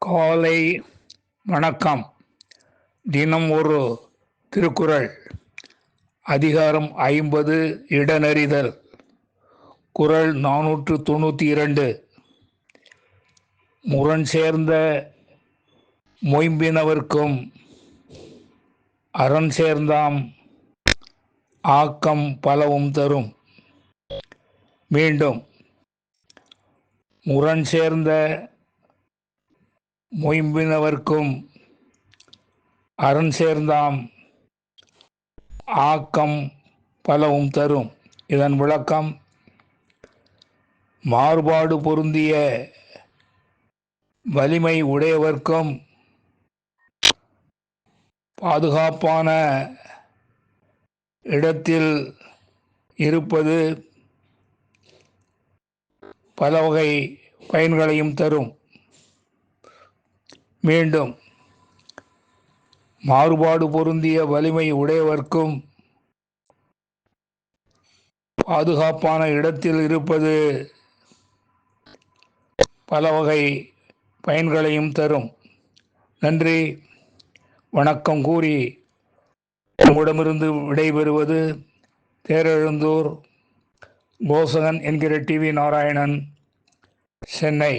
காலை வணக்கம். தினம் ஒரு திருக்குறள். அதிகாரம் 50, இடனறிதல். குறள் 492. முரண் சேர்ந்த மொயம்பினவர்க்கும் அரண் சேர்ந்தாம் ஆக்கம் பலவும் தரும். மீண்டும், முரண் சேர்ந்த மொயம்பினவர்க்கும் அரண் சேர்ந்தாம் ஆக்கம் பலவும் தரும். இதன் விளக்கம்: மாறுபாடு பொருந்திய வலிமை உடையவர்க்கும் பாதுகாப்பான இடத்தில் இருப்பது பல வகை பயன்களையும் தரும். மீண்டும், மாறுபாடு பொருந்திய வலிமை உடையவர்க்கும் பாதுகாப்பான இடத்தில் இருப்பது பல வகை பயன்களையும் தரும். நன்றி, வணக்கம் கூறி உங்களிடமிருந்து விடைபெறுவது தேரெழுந்தூர் கோசகன் என்கிற டிவி நாராயணன், சென்னை.